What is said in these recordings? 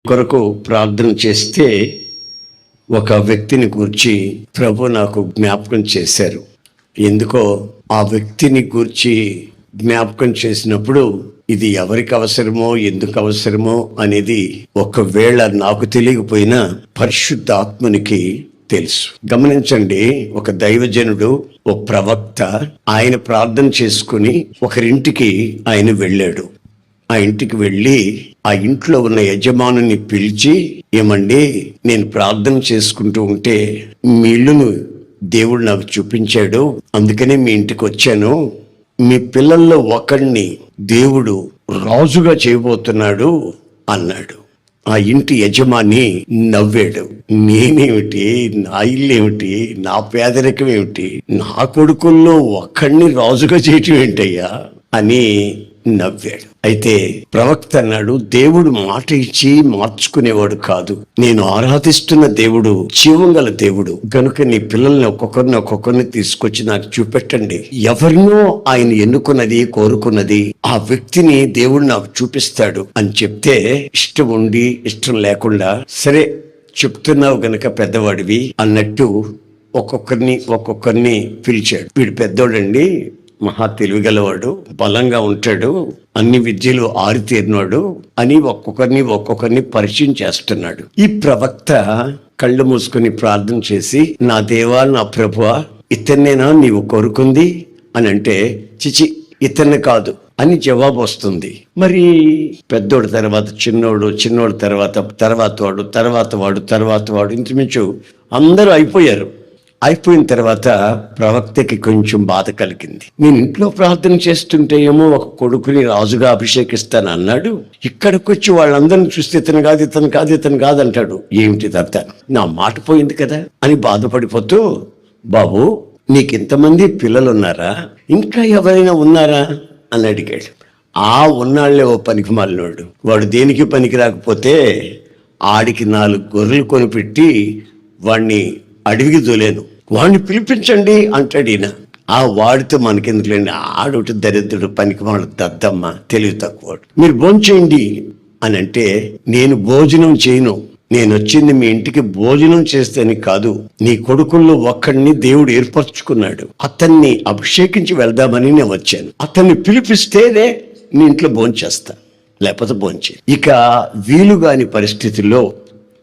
కొరకు ప్రార్థన చేస్తే ఒక వ్యక్తిని గూర్చి ప్రభు నాకు జ్ఞాపకం చేశారు. ఎందుకో ఆ వ్యక్తిని గూర్చి జ్ఞాపకం చేసినప్పుడు ఇది ఎవరికి అవసరమో ఎందుకు అవసరమో అనేది ఒకవేళ నాకు తెలియకపోయినా పరిశుద్ధాత్మనికి తెలుసు. గమనించండి, ఒక దైవజనుడు, ఒక ప్రవక్త, ఆయన ప్రార్థన చేసుకుని ఒకరింటికి ఆయన వెళ్ళాడు. ఆ ఇంటికి వెళ్ళి ఆ ఇంట్లో ఉన్న యజమానుని పిలిచి, ఏమండి, నేను ప్రార్థన చేసుకుంటూ ఉంటే మీ ఇల్లును దేవుడు నాకు చూపించాడు, అందుకనే మీ ఇంటికి వచ్చాను. మీ పిల్లల్లో ఒకడిని దేవుడు రాజుగా చేయబోతున్నాడు అన్నాడు. ఆ ఇంటి యజమాని నవ్వాడు. నేనేమిటి, నా ఇల్లు ఏమిటి, నా పేదరికం ఏమిటి, నా కొడుకుల్లో ఒక్కడిని రాజుగా చేయటం ఏంటయ్యా అని నవ్వాడు. అయితే ప్రవక్త అన్నాడు, దేవుడు మాట ఇచ్చి మార్చుకునేవాడు కాదు. నేను ఆరాధిస్తున్న దేవుడు జీవంగల దేవుడు కనుక నీ పిల్లల్ని ఒక్కొక్కరిని తీసుకొచ్చి నాకు చూపెట్టండి. ఎవరినో ఆయన ఎన్నుకున్నది, కోరుకున్నది ఆ వ్యక్తిని దేవుడు నాకు చూపిస్తాడు అని చెప్తే, ఇష్టం ఉండి ఇష్టం లేకుండా, సరే చెప్తున్నావు గనక పెద్దవాడివి అన్నట్టు ఒక్కొక్కరిని పిలిచాడు. వీడు పెద్దోడండి, మహా తెలివిగలవాడు, బలంగా ఉంటాడు, అన్ని విద్యలు ఆరితేరినాడు అని ఒక్కొక్కరిని పరిచయం చేస్తున్నాడు. ఈ ప్రవక్త కళ్ళు మూసుకుని ప్రార్థన చేసి, నా దేవా, నా ప్రభువా, ఇతన్నేనా నీవు కోరుకుంది అని అంటే, చిచి ఇతన్ని కాదు అని జవాబు వస్తుంది. మరి పెద్దోడు తర్వాత చిన్నోడు తర్వాత వాడు ఇంచుమించు అందరూ అయిపోయిన తర్వాత ప్రవక్తకి కొంచెం బాధ కలిగింది. నేను ఇంట్లో ప్రార్థన చేస్తుంటే ఏమో ఒక కొడుకుని రాజుగా అభిషేకిస్తాను అన్నాడు, ఇక్కడికి వచ్చి వాళ్ళందరిని చూస్తే ఇతను కాదు అంటాడు. ఏమిటి తంత, నా మాట పోయింది కదా అని బాధపడిపోతూ, బాబు నీకింతమంది పిల్లలు ఉన్నారా, ఇంకా ఎవరైనా ఉన్నారా అని అడిగాడు. ఉన్నాళ్లే ఓ పనికి మాలినోడు, వాడు దేనికి పనికి రాకపోతే ఆడికి 4 గొర్రెలు కొనిపెట్టి వాడిని అడవికి దొలేను, వాడిని పిలిపించండి అంటాడు ఈయన. వాడితో మనకెందుకులేండి, ఆడొకటి దరిద్రుడు, పనికి మాడు, దద్దమ్మ, తెలివి తక్కువడు, మీరు భోంచేయండి అని అంటే, నేను భోజనం చేయను, నేను వచ్చింది మీ ఇంటికి భోజనం చేస్తేనే కాదు, నీ కొడుకుల్లో ఒక్కడిని దేవుడు ఏర్పరచుకున్నాడు, అతన్ని అభిషేకించి వెళ్దామని నేను వచ్చాను, అతన్ని పిలిపిస్తేనే నీ ఇంట్లో భోంచేస్తా, లేకపోతే భోంచే. ఇక వీలుగాని పరిస్థితుల్లో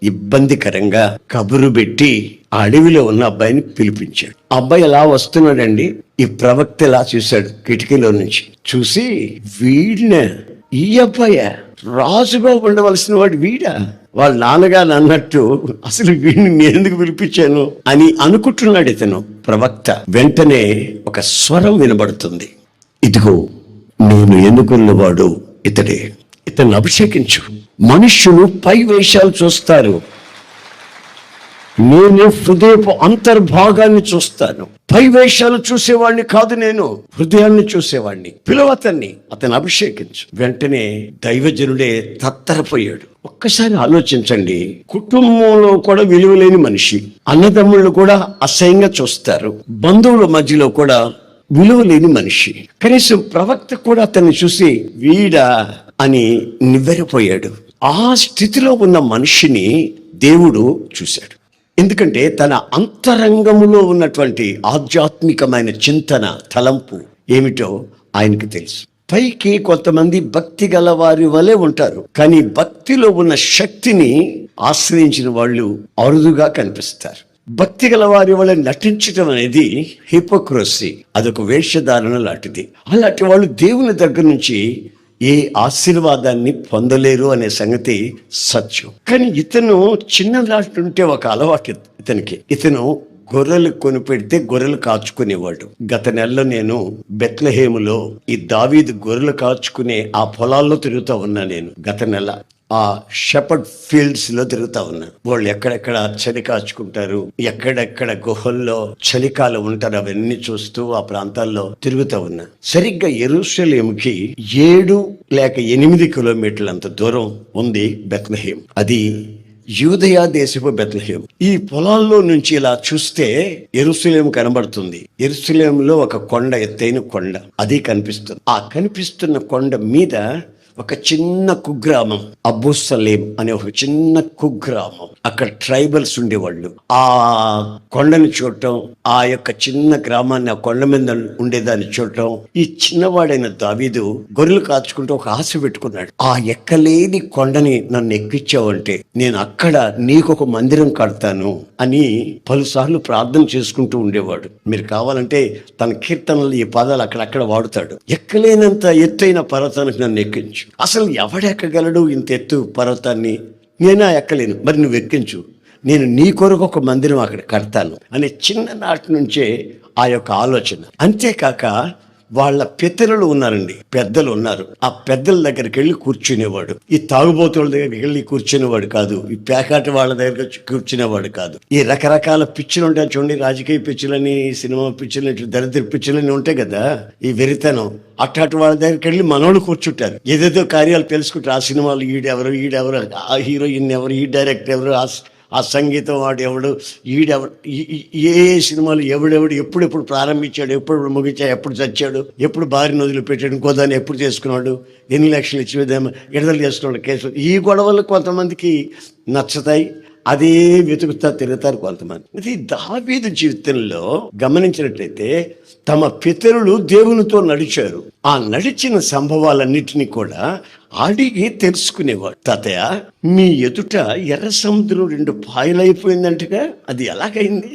ఇబ్బందికరంగా కబురు పెట్టి ఆ అడవిలో ఉన్న అబ్బాయిని పిలిపించాడు. అబ్బాయి ఎలా వస్తున్నాడండి, ఈ ప్రవక్త ఎలా చూశాడు, కిటికీలో నుంచి చూసి, ఈ అబ్బాయ రాజుగా ఉండవలసిన వాడు వీడా, వాళ్ళ నాన్నగారు అన్నట్టు అసలు వీడిని నేను ఎందుకు పిలిపించాను అని అనుకుంటున్నాడు ఇతను ప్రవక్త. వెంటనే ఒక స్వరం వినబడుతుంది, ఇదిగో నేను ఎన్నుకున్నవాడు ఇతడే, ఇతన్ని అభిషేకించు. మనుష్యులు పై వేషాలు చూస్తారు, నేను హృదయపు అంతర్భాగాన్ని చూస్తాను. పై వేషాలు చూసేవాడిని కాదు, నేను హృదయాన్ని చూసేవాడిని. అతన్ని అభిషేకించు. వెంటనే దైవజనుడే తత్తరపోయాడు. ఒక్కసారి ఆలోచించండి, కుటుంబంలో కూడా విలువలేని మనిషి, అన్నదమ్ముళ్ళు కూడా అసహ్యంగా చూస్తారు, బంధువుల మధ్యలో కూడా విలువలేని మనిషి, కనీసం ప్రవక్త కూడా అతన్ని చూసి వీడా అని నివ్వెరపోయాడు. ఆ స్థితిలో ఉన్న మనిషిని దేవుడు చూశాడు. ఎందుకంటే తన అంతరంగములో ఉన్నటువంటి ఆధ్యాత్మికమైన చింతన, తలంపు ఏమిటో ఆయనకు తెలుసు. పైకి కొంతమంది భక్తి గల వారి వలె ఉంటారు, కానీ భక్తిలో ఉన్న శక్తిని ఆశ్రయించిన వాళ్ళు అరుదుగా కనిపిస్తారు. భక్తి గల వారి వల్ల నటించడం అనేది హిపోక్రసీ, అదొక వేషధారణ లాంటిది. అలాంటి వాళ్ళు దేవుని దగ్గర నుంచి ఏ ఆశీర్వాదాన్ని పొందలేరు అనే సంగతి సత్యం. కానీ ఇతను చిన్ననాటి ఉంటే ఒక అలవాటు ఇతను గొర్రెలు కొనిపెడితే గొర్రెలు కాచుకునేవాడు. గత నెలలో నేను బెత్లెహేములో ఈ దావీదు గొర్రెలు కాచుకునే ఆ పొలాల్లో తిరుగుతూ ఉన్నా. నేను గత నెల ఆ షెపర్డ్ ఫీల్డ్స్ లో తిరుగుతా ఉన్నా. వాళ్ళు ఎక్కడెక్కడ చలి కాచుకుంటారు, ఎక్కడెక్కడ గుహల్లో చలికాలం ఉంటారు, అవన్నీ చూస్తూ ఆ ప్రాంతాల్లో తిరుగుతా ఉన్నా. సరిగ్గా యెరూషలేముకి 7 లేక 8 కిలోమీటర్ల అంత దూరం ఉంది బెత్లెహేం. అది యూదయా దేశపు బెత్లెహేం. ఈ పొలాల్లో నుంచి ఇలా చూస్తే యెరూషలేము కనబడుతుంది. యెరూషలేములో ఒక కొండ, ఎత్తైన కొండ అది కనిపిస్తుంది. ఆ కనిపిస్తున్న కొండ మీద ఒక చిన్న కుగ్రామం, అబూసలేం అనే ఒక చిన్న కుగ్రామం. అక్కడ ట్రైబల్స్ ఉండేవాళ్ళు. ఆ కొండని చూడటం, ఆ యొక్క చిన్న గ్రామాన్ని, ఆ కొండ మీద ఉండేదాన్ని చూడటం, ఈ చిన్నవాడైన దావీదు గొర్రెలు కాచుకుంటూ ఒక ఆశ పెట్టుకున్నాడు. ఆ ఎక్కలేని కొండని నన్ను ఎక్కించావంటే నేను అక్కడ నీకు ఒక మందిరం కడతాను అని పలుసార్లు ప్రార్థన చేసుకుంటూ ఉండేవాడు. మీరు కావాలంటే తన కీర్తనలు ఈ పదాలు అక్కడక్కడ వాడుతాడు. ఎక్కలేనంత ఎత్తైన పర్వతానికి నన్ను ఎక్కించు. అసలు ఎవడెక్కగలడు ఇంత ఎత్తు పర్వతాన్ని? నేనా ఎక్కలేను, మరి నువ్వు ఎక్కించు, నేను నీ కొరకు ఒక మందిరం అక్కడ కడతాను అనే చిన్ననాటి నుంచే ఆ యొక్క ఆలోచన. అంతేకాక వాళ్ళ పితరులు ఉన్నారండి, పెద్దలు ఉన్నారు. ఆ పెద్దల దగ్గరికి వెళ్ళి కూర్చునేవాడు. ఈ తాగుబోతుల దగ్గరికి వెళ్ళి కూర్చునేవాడు కాదు, ఈ పేకాట వాళ్ళ దగ్గర కూర్చునేవాడు కాదు. ఈ రకరకాల పిచ్చులు ఉంటాయి చూడండి, రాజకీయ పిచ్చులని, సినిమా పిచ్చులని, ఇట్లా దరిద్ర పిచ్చులని ఉంటాయి కదా, ఈ వెరితనం. అట్లాంటి వాళ్ళ దగ్గరికి వెళ్ళి మనోళ్ళు కూర్చుంటారు. ఏదేదో కార్యాలు తెలుసుకుంటారు. ఆ సినిమాలు ఈడెవరు, ఆ హీరోయిన్ ఎవరు, ఈ డైరెక్టర్ ఎవరు, ఆ సంగీతం వాడు ఎవడు, ఈడెవడు, ఏ సినిమాలు ఎవడెవడు ఎప్పుడెప్పుడు ప్రారంభించాడు, ఎప్పుడు ముగించాడు, ఎప్పుడు చచ్చాడు, ఎప్పుడు భార్యను వదిలిపెట్టాడు, ఇంకో దాన్ని ఎప్పుడు చేసుకున్నాడు, ఎన్ని లక్షలు ఇచ్చి విడుదల చేసుకున్నాడు కేసులు. ఈ గొడవలు కొంతమందికి నచ్చుతాయి, అదే వెతుకుతా తిరుగుతారు కొంతమంది. ఇది దావీదు జీవితంలో గమనించినట్లయితే తమ పితరులు దేవునితో నడిచారు. ఆ నడిచిన సంభవాలన్నిటినీ కూడా అడిగి తెలుసుకునేవాడు. తాతయ్య, మీ ఎదుట ఎర్ర సముద్రం 2 పాయలైపోయిందంటగా, అది ఎలాగైంది?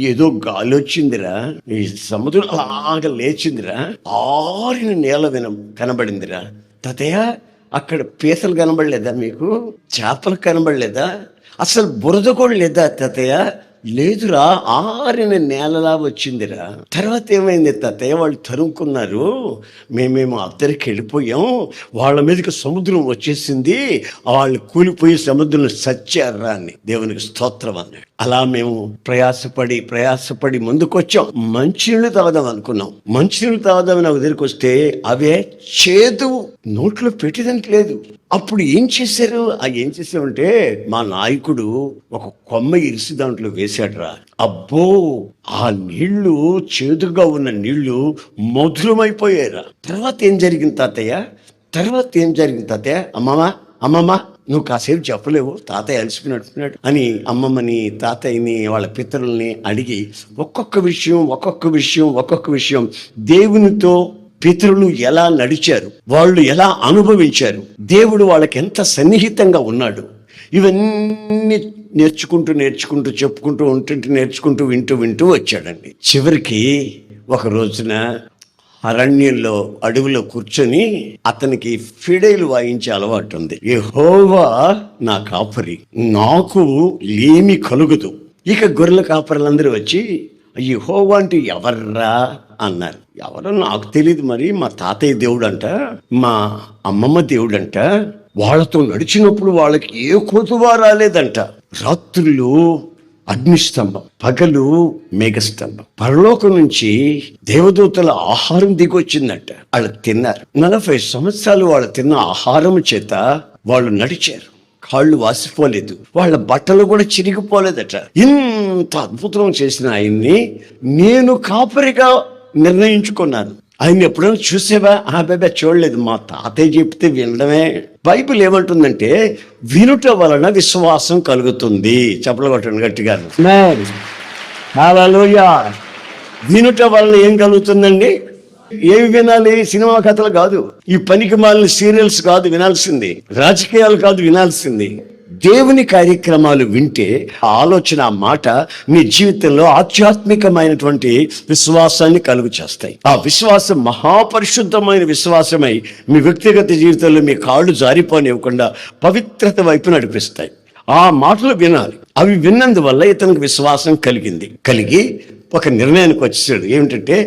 ఏదో గాలి వచ్చిందిరా, ఈ సముద్రం అలాగా లేచిందిరా, ఆరిన నేల కనబడిందిరా. తాతయ్య, అక్కడ పీతలు కనబడలేదా మీకు? చేపలు కనబడలేదా? అసలు బురద కూడా లేదా తాతయ్య? లేదురా, ఆరిన నేలలా వచ్చిందిరా. తర్వాత ఏమైంది తాతయ్య? వాళ్ళు తరుముకున్నారు, మేమేమో అద్దరికి వెళ్ళిపోయాం, వాళ్ళ మీదకి సముద్రం వచ్చేసింది, వాళ్ళు కూలిపోయి సముద్రంలో చచ్చారా అని. దేవునికి స్తోత్రం అన్నాడు. అలా మేము ప్రయాసపడి ముందుకొచ్చాం. మంచినీళ్ళు తాగుదాం అనుకున్నాం. మంచినీళ్ళు తాగుదామని ఒక దగ్గరికి వస్తే అవే చేదు, నోట్లో పెట్టేదానికి లేదు. అప్పుడు ఏం చేశామంటే మా నాయకుడు ఒక కొమ్మ ఇరిసి దాంట్లో వేశాడురా. అబ్బో, ఆ నీళ్లు, చేదుగా ఉన్న నీళ్లు మధురమైపోయారా. తర్వాత ఏం జరిగింది తాతయ్య? అమ్మమ్మ, నువ్వు కాసేపు చెప్పలేవు, తాతయ్య అలసిపోయినట్టున్నాడు అని అమ్మమ్మని, తాతయ్యని, వాళ్ళ పితరుల్ని అడిగి ఒక్కొక్క విషయం దేవునితో పితరులు ఎలా నడిచారు, వాళ్ళు ఎలా అనుభవించారు, దేవుడు వాళ్ళకి ఎంత సన్నిహితంగా ఉన్నాడు, ఇవన్నీ నేర్చుకుంటూ చెప్పుకుంటూ వింటూ వచ్చాడండి. చివరికి ఒక రోజున అరణ్యంలో, అడవిలో కూర్చొని అతనికి ఫిడైలు వాయించే అలవాటు ఉంది. యెహోవా నా కాపరి, నాకు లేమి కలుగదు. ఇక గొర్రెల కాపరులందరూ వచ్చి యెహోవా అంటే ఎవర్రా అన్నారు. ఎవరో నాకు తెలియదు, మరి మా తాతయ్య దేవుడంట, మా అమ్మమ్మ దేవుడంట, వాళ్ళతో నడిచినప్పుడు వాళ్ళకి ఏ కొతువా రాలేదంట. రాత్రులు అగ్నిస్తంభం, పగలు మేఘస్తంభం, పరలోకం నుంచి దేవదూతల ఆహారం దిగొచ్చిందంట. వాళ్ళు తిన్నారు. 40 సంవత్సరాలు వాళ్ళు తిన్న ఆహారం చేత వాళ్ళు నడిచారు. కాళ్ళు వాసిపోలేదు, వాళ్ళ బట్టలు కూడా చిరిగిపోలేదట. ఇంత అద్భుతం చేసిన ఆయన్ని నేను కాపరిగా నిర్ణయించుకున్నాను. ఆయన ఎప్పుడైనా చూసేవా? చూడలేదు, మా తాతయ్య చెప్తే వినడమే. బైబిల్ ఏమంటుందంటే వినుట వలన విశ్వాసం కలుగుతుంది. చప్పలు కొట్టండి గట్టిగా. హల్లెలూయా. వినుట వలన ఏం కలుగుతుందండి? ఏమి వినాలి? సినిమా కథలు కాదు, ఈ పనికి మాలిన సీరియల్స్ కాదు వినాల్సింది, రాజకీయాలు కాదు వినాల్సింది. దేవుని కార్యక్రమాలు వింటే ఆలోచన, మాట మీ జీవితంలో ఆధ్యాత్మికమైనటువంటి విశ్వాసాన్ని కలుగు చేస్తాయి. ఆ విశ్వాసం మహాపరిశుద్ధమైన విశ్వాసమై మీ వ్యక్తిగత జీవితంలో మీ కాళ్ళు జారిపోనివ్వకుండా పవిత్రత వైపు నడిపిస్తాయి. ఆ మాటలు వినాలి. అవి విన్నందువల్ల ఇతనికి విశ్వాసం కలిగి ఒక నిర్ణయానికి వచ్చేసాడు. ఏమిటంటే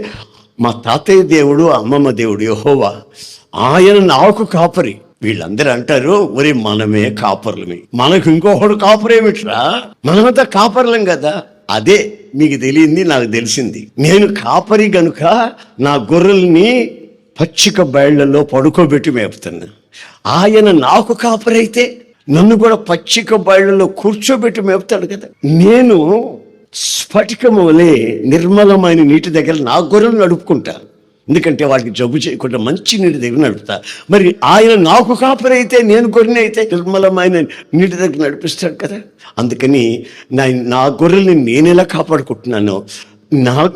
మా తాతయ్య దేవుడు, అమ్మమ్మ దేవుడు యెహోవా, ఆయన నాకు కాపరి. వీళ్ళందరూ అంటారు, ఒరే మనమే కాపర్లమే, మనకు ఇంకొకడు కాపరేమిట్రా, మనమంతా కాపర్లం కదా. అదే మీకు తెలియంది, నాకు తెలిసింది. నేను కాపరి గనుక నా గొర్రెల్ని పచ్చిక బయళ్లలో పడుకోబెట్టి మేపుతున్నా. ఆయన నాకు కాపరి అయితే నన్ను కూడా పచ్చిక బయళ్లలో కూర్చోబెట్టి మేపుతాడు కదా. నేను స్ఫటికము వలె నిర్మలమైన నీటి దగ్గర నా గొర్రెలు నడుపుకుంటా. ఎందుకంటే వాటికి జబ్బు చేయకుండా మంచి నీటి దగ్గర నడుపుతా. మరి ఆయన నాకు కాపరి అయితే, నేను గొర్రెని అయితే నిర్మలమైన నీటి దగ్గర నడిపిస్తాడు కదా. అందుకని నా గొర్రెల్ని నేను ఎలా కాపాడుకుంటున్నానో,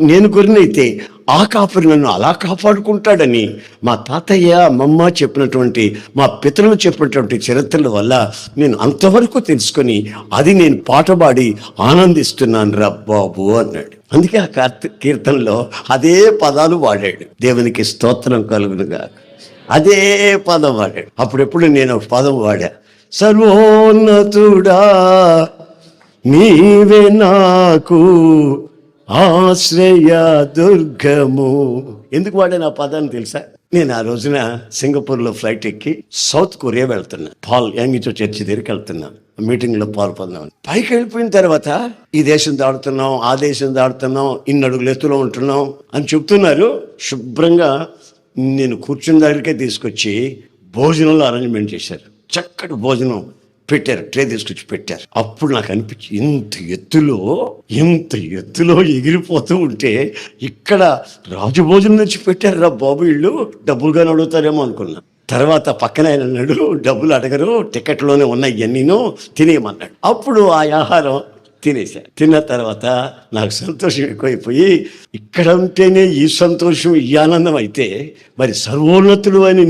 నేను గొర్రెనైతే ఆ కాపరి నన్ను అలా కాపాడుకుంటాడని మా తాతయ్య అమ్మమ్మ చెప్పినటువంటి, మా పితరులు చెప్పినటువంటి చరిత్రల వల్ల నేను అంతవరకు తెలుసుకొని అది నేను పాటపాడి ఆనందిస్తున్నాను రా బాబు అన్నాడు. అందుకే ఆ కీర్తనలో అదే పదాలు వాడాడు. దేవునికి స్తోత్రం కలుగునుగా, అదే పదం వాడాడు. అప్పుడెప్పుడు నేను ఒక పదం వాడా, సర్వోన్నతుడా నీవే నాకు ఆశ్రయ దుర్గము. ఎందుకు వాడాను ఆ పదాన్ని తెలుసా? నేను ఆ రోజున సింగపూర్లో ఫ్లైట్ ఎక్కి సౌత్ కొరియా వెళ్తున్నా. పాల్ యాంగిచో చర్చి దగ్గరికి వెళ్తున్నా, మీటింగ్లో పాల్పొందామని. పైకి వెళ్ళిపోయిన తర్వాత ఈ దేశం దాడుతున్నాం, ఆ దేశం దాడుతున్నాం, ఇన్ని అడుగులు ఎత్తులో ఉంటున్నాం అని చెప్తున్నారు. శుభ్రంగా నేను కూర్చున్న దగ్గరికే తీసుకొచ్చి భోజనంలో అరేంజ్మెంట్ చేశారు. చక్కటి భోజనం పెట్టారు, ట్రే తీసుకొచ్చి పెట్టారు. అప్పుడు నాకు అనిపించి ఇంత ఎత్తులో ఎగిరిపోతూ ఉంటే ఇక్కడ రాజభోజనం నుంచి పెట్టారు రా బాబు, వీళ్ళు డబ్బులుగానే అడుగుతారేమో అనుకున్నా. తర్వాత పక్కన ఆయన అన్నాడు, డబ్బులు అడగరు, టికెట్లోనే ఉన్నాయి ఇవన్నీను, తినేయమన్నాడు. అప్పుడు ఆ ఆహారం తినేసా. తిన్న తర్వాత నాకు సంతోషం ఎక్కువైపోయి, ఇక్కడ ఉంటేనే ఈ సంతోషం, ఈ ఆనందం అయితే మరి సర్వోన్నతుడు అని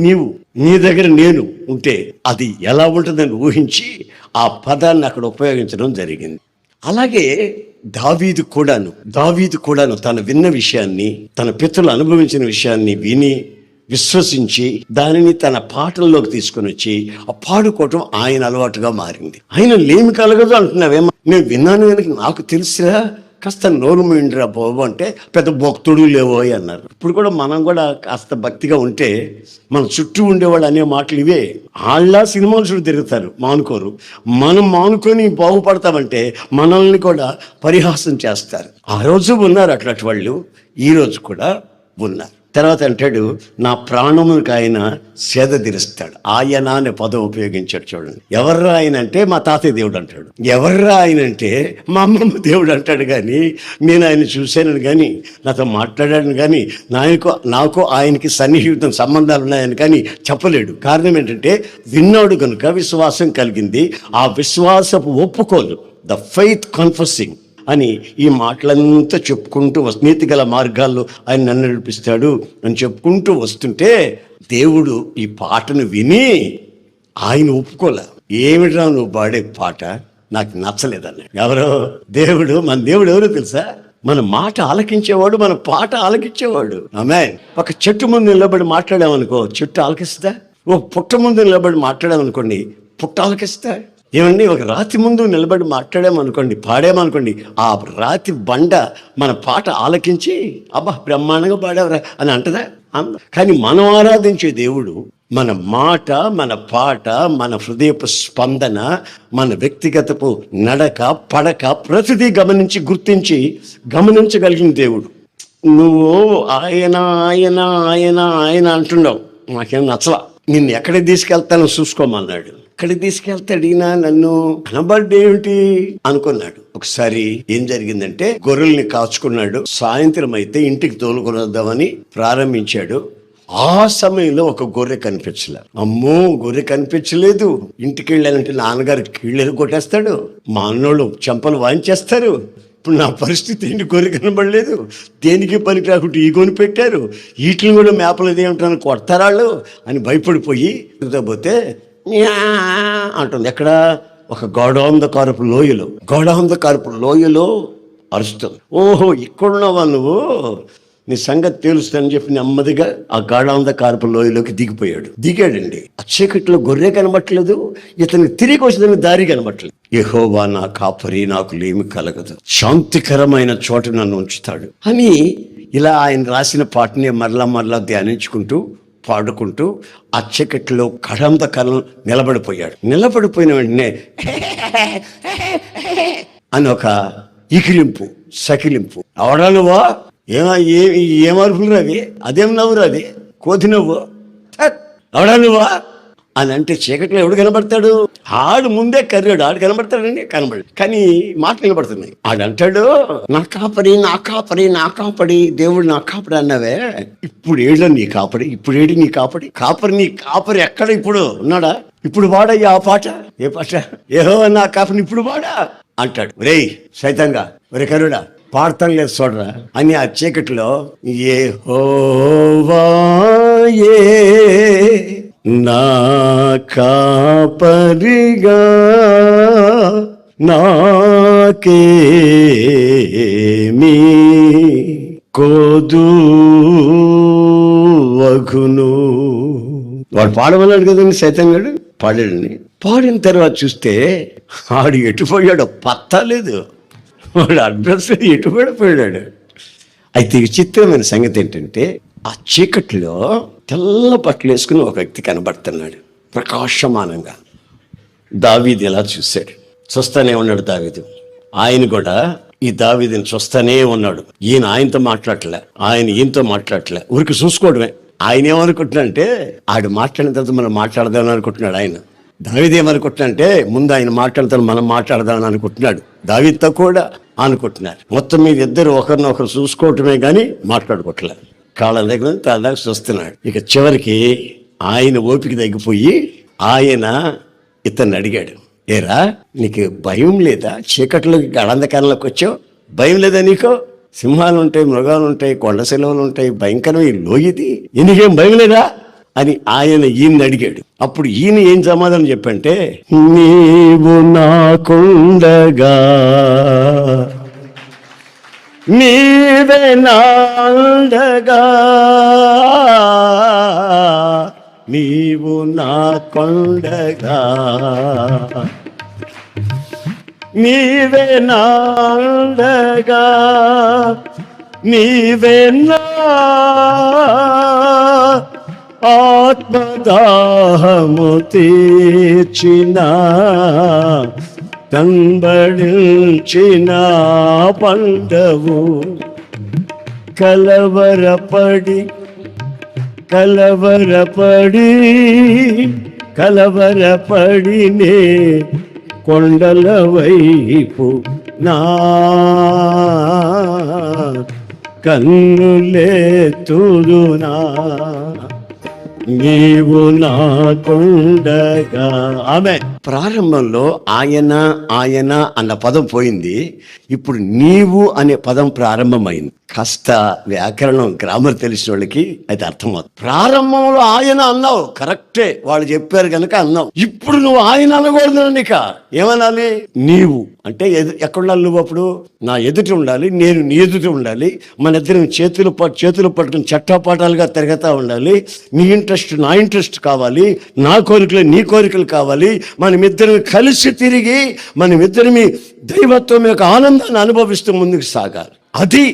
నీ దగ్గర నేను ఉంటే అది ఎలా ఉంటుందని ఊహించి ఆ పదాన్ని అక్కడ ఉపయోగించడం జరిగింది. అలాగే దావీదు కూడాను తను విన్న విషయాన్ని, తన పితరులు అనుభవించిన విషయాన్ని విని విశ్వసించి దానిని తన పాటల్లోకి తీసుకొని వచ్చి ఆ పాడుకోవటం ఆయన అలవాటుగా మారింది. ఆయన లేమి కలగదు అంటున్నావేమో, నేను విన్నాను కనుక నాకు తెలుసురా, కాస్త నోరు మూయండిరా బాబు అంటే పెద్ద భక్తుడు లేవోయ్ అన్నారు. ఇప్పుడు కూడా మనం కూడా కాస్త భక్తిగా ఉంటే మన చుట్టూ ఉండేవాళ్ళు అనే మాటలు ఇవే. వాళ్ళ సినిమాలు చుట్టూ తిరుగుతారు, మానుకోరు. మనం మానుకొని బాగుపడతామంటే మనల్ని కూడా పరిహాసం చేస్తారు. ఆ రోజు ఉన్నారు అట్లాంటి వాళ్ళు, ఈ రోజు కూడా ఉన్నారు. తర్వాత అంటాడు, నా ప్రాణమునికి ఆయన సేద తీరుస్తాడు. ఆయన అనే పదం ఉపయోగించాడు చూడండి. ఎవర్రా ఆయన అంటే మా తాతయ్య దేవుడు అంటాడు. ఎవర్రా ఆయన అంటే మా అమ్మమ్మ దేవుడు అంటాడు. కానీ నేను ఆయన చూశానని కానీ, నాతో మాట్లాడాను కానీ, నాకు ఆయనకి సన్నిహితం సంబంధాలు ఉన్నాయని కానీ చెప్పలేడు. కారణం ఏంటంటే విన్నాడు కనుక విశ్వాసం కలిగింది. ఆ విశ్వాసపు ఒప్పుకోలు, ద ఫెయిత్ కన్ఫెసింగ్ అని ఈ మాటలంతా చెప్పుకుంటూ నీతి గల మార్గాల్లో ఆయన నన్ను నడిపిస్తాడు అని చెప్పుకుంటూ వస్తుంటే దేవుడు ఈ పాటను విని ఆయన ఒప్పుకోలే. ఏమిట్రా నువ్వు పాడే పాట నాకు నచ్చలేదన్నాడు. ఎవరో దేవుడు, మన దేవుడు ఎవరో తెలుసా? మన మాట ఆలకించేవాడు, మన పాట ఆలకించేవాడు. ఆమేన్. ఒక చెట్టు ముందు నిలబడి మాట్లాడామనుకో, చెట్టు ఆలకిస్తా. ఒక పుట్ట ముందు నిలబడి మాట్లాడామనుకోండి, పుట్ట ఆలకిస్తా. ఏమండి, ఒక రాతి ముందు నిలబడి మాట్లాడామనుకోండి, పాడామనుకోండి, ఆ రాతి బండ మన పాట ఆలకించి అబ్బా బ్రహ్మాండంగా పాడావరా అని అంటదా? కానీ మనం ఆరాధించే దేవుడు మన మాట, మన పాట, మన హృదయపు స్పందన, మన వ్యక్తిగతపు నడక, పడక ప్రతిదీ గమనించి గుర్తించి గమనించగలిగిన దేవుడు. నువ్వు ఆయన ఆయన ఆయన ఆయన అంటున్నావు, నాకేం నచ్చలా. నిన్ను ఎక్కడికి తీసుకెళ్తానో చూసుకోమన్నాడు. ఎక్కడికి తీసుకెళ్తాడు ఈయన, నన్ను కనబడ్డేమిటి అనుకున్నాడు. ఒకసారి ఏం జరిగిందంటే, గొర్రెల్ని కాచుకున్నాడు. సాయంత్రం అయితే ఇంటికి తోలుకొని వద్దామని ప్రారంభించాడు. ఆ సమయంలో ఒక గొర్రె కనిపించలే. అమ్మో, గొర్రె కనిపించలేదు. ఇంటికి వెళ్ళాలంటే నాన్నగారు కీళ్ళని కొట్టేస్తాడు, మా అన్నోళ్ళు చెంపలు వాయించేస్తారు. ఇప్పుడు నా పరిస్థితి ఏంటి, గొర్రె కనబడలేదు, దేనికి పనికి రాకుండా ఈ కొని పెట్టారు, వీటిని కూడా మేపలేదు ఏమిటాను కొడతారాళ్ళు అని భయపడిపోయి పోతే అంటుంది. ఎక్కడ? ఒక గోడాంధకారపు లోయలో అరుస్తుంది. ఓహో, ఇక్కడున్నావా నువ్వు, నీ సంగతి తెలుస్తుందని చెప్పి నెమ్మదిగా ఆ గాఢాంధకారపు లోయలోకి దిగాడండి. ఆ చీకట్లో గొర్రె కనబట్టలేదు, ఇతనికి తిరిగి వచ్చిన దారి కనబట్టలేదు. యెహోవా నా కాపరి, నాకు లేమి కలగదు, శాంతికరమైన చోట నన్ను ఉంచుతాడు అని ఇలా ఆయన రాసిన పాటని మరలా ధ్యానించుకుంటూ పాడుకుంటూ ఆ చీకట్లో కళంధకారం నిలబడిపోయిన వెంటనే అని ఒక ఇకిలింపు, సకిలింపు. అవడా నువ్వా, ఏమరుపులు రవి, అదేం నవ్వు రవి, కోతి నవ్వు, అవడా నువ్వా అని అంటే చీకట్లో ఎవడు కనబడతాడు? ఆడు ముందే కర్రాడు, ఆడు కనబడతాడండి, కనబడు. కానీ మాటలు కనబడుతున్నాయి. ఆడు అంటాడు, నా కాపరి, నా కాపరి, నా కాపరి, దేవుడు నా కాపరి అన్నావే, ఇప్పుడు ఏళ్ళు నీ కాపరి, ఇప్పుడు ఏడు నీ కాపరి, కాపరి నీ కాపరి ఎక్కడ ఇప్పుడు ఉన్నాడా? ఇప్పుడు వాడయ్యా ఆ పాట. ఏ పాట? యెహోవా నా కాపరిని ఇప్పుడు వాడా అంటాడు. రేయ్ సైతంగా, ఒరే కరుడా, పాడతాం లేదు చూడరా అని ఆ చీకట్లో యెహోవా నా కాపరిగా నాకేమీ కొదువగును. వాడు పాడమన్నాడు కదండి సైతంగాడు, పాడాడండి. పాడిన తర్వాత చూస్తే ఆడు ఎటుపోయాడో పత్తా లేదు, వాడు అడ్రస్ ఎటుపడిపోయాడు. అయితే విచిత్రమైన సంగతి ఏంటంటే, ఆ చీకట్లో తెల్ల బట్టలు వేసుకుని ఒక వ్యక్తి కనబడుతున్నాడు ప్రకాశమానంగా. దావీదు ఇలా చూశాడు, చూస్తానే ఉన్నాడు దావీదు. ఆయన కూడా ఈ దావీదుని చూస్తానే ఉన్నాడు. ఈయన ఆయనతో మాట్లాడలే, ఆయన ఈయనతో మాట్లాడలే, ఊరికి చూసుకోవడమే. ఆయన ఏమనుకుంటున్నాడంటే, ఆడు మాట్లాడిన తర్వాత మనం మాట్లాడదామని అనుకుంటున్నాడు. ఆయన దావీదు ఏమనుకుంటున్నాడంటే, ముందు ఆయన మాట్లాడతాను మనం మాట్లాడదామని అనుకుంటున్నాడు. దావీదుతో కూడా అనుకుంటున్నారు. మొత్తం మీద ఇద్దరు ఒకరినొకరు చూసుకోవటమే కానీ మాట్లాడుకోవట్లేదు. కాళ్ళ దగ్గర తన దగ్గర చూస్తున్నాడు. ఇక చివరికి ఆయన ఓపిక తగ్గిపోయి ఆయన ఇతన్ని అడిగాడు, ఏరా నీకు భయం లేదా? చీకట్లోకి గడంధకారంలోకి వచ్చావు, భయం లేదా నీకు? సింహాలు ఉంటాయి, మృగాలు ఉంటాయి, కొండ సెలవులు ఉంటాయి, భయంకరమైన లోయది, నీకేం భయం లేదా అని ఆయన ఈయన్ని అడిగాడు. అప్పుడు ఈయన ఏం సమాధానం చెప్పంటే, నీవు నాకుండగా నీవే నాండగా, నీవు నాకుండగా నీవే నాండగా, నీవే నా ఆత్మదాహము తీర్చిన తంబడించిన పండవు. కలవరపడి కలవరపడి కలవరపడినే కొండల వైపు నా కన్నులెత్తుదునా, నీవు నాకుండగా. ఆమె ప్రారంభంలో ఆయన ఆయన అన్న పదం పోయింది, ఇప్పుడు నీవు అనే పదం ప్రారంభమైంది. కాస్త వ్యాకరణం గ్రామర్ తెలిసిన వాళ్ళకి అయితే అర్థమవుతుంది. ప్రారంభంలో ఆయన అన్నావు, కరెక్టే, వాళ్ళు చెప్పారు కనుక అన్నావు. ఇప్పుడు నువ్వు ఆయన అనకూడదు. ఇక ఏమనాలి? నీవు అంటే ఎక్కడుండాలి? నువ్వు అప్పుడు నా ఎదుట ఉండాలి, నేను నీ ఎదుట ఉండాలి. మన ఇద్దరం చేతులు పట్టుకుని చట్టపాటాలుగా తిరగతా ఉండాలి. నీ ఇంట్రెస్ట్ నా ఇంట్రెస్ట్ కావాలి, నా కోరికలు నీ కోరికలు కావాలి. మనమిద్దరం కలిసి తిరిగి మనమిద్దరిమి దైవత్వం యొక్క ఆనందాన్ని అనుభవిస్తూ ముందుకు సాగాలి. అది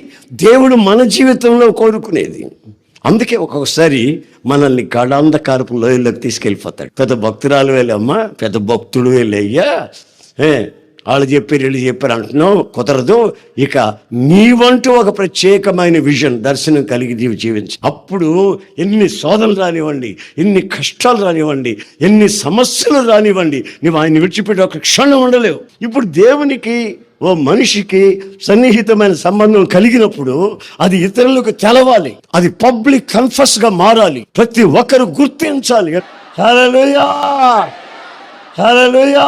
దేవుడు మన జీవితంలో కోరుకునేది. అందుకే ఒక్కొక్కసారి మనల్ని గడాంధకారపు లోయల్లోకి తీసుకెళ్ళిపోతాడు. పెద్ద భక్తురాలు వెళ్ళమ్మా, పెద్ద భక్తుడు వెళ్ళయ్యా, వాళ్ళు చెప్పారు వీళ్ళు చెప్పారు అంటున్నావు, కుదరదు. ఇక నీవంటూ ఒక ప్రత్యేకమైన విజన్, దర్శనం కలిగి నీవు జీవించు. అప్పుడు ఎన్ని శోధనలు రానివ్వండి, ఎన్ని కష్టాలు రానివ్వండి, ఎన్ని సమస్యలు రానివ్వండి, నువ్వు ఆయన విడిచిపెట్టి ఒక క్షణం ఉండలేవు. ఇప్పుడు దేవునికి ఓ మనిషికి సన్నిహితమైన సంబంధం కలిగినప్పుడు అది ఇతరులకు తెలవాలి, అది పబ్లిక్ కన్ఫెస్ గా మారాలి, ప్రతి ఒక్కరు గుర్తించాలి. హల్లెలూయా, హల్లెలూయా.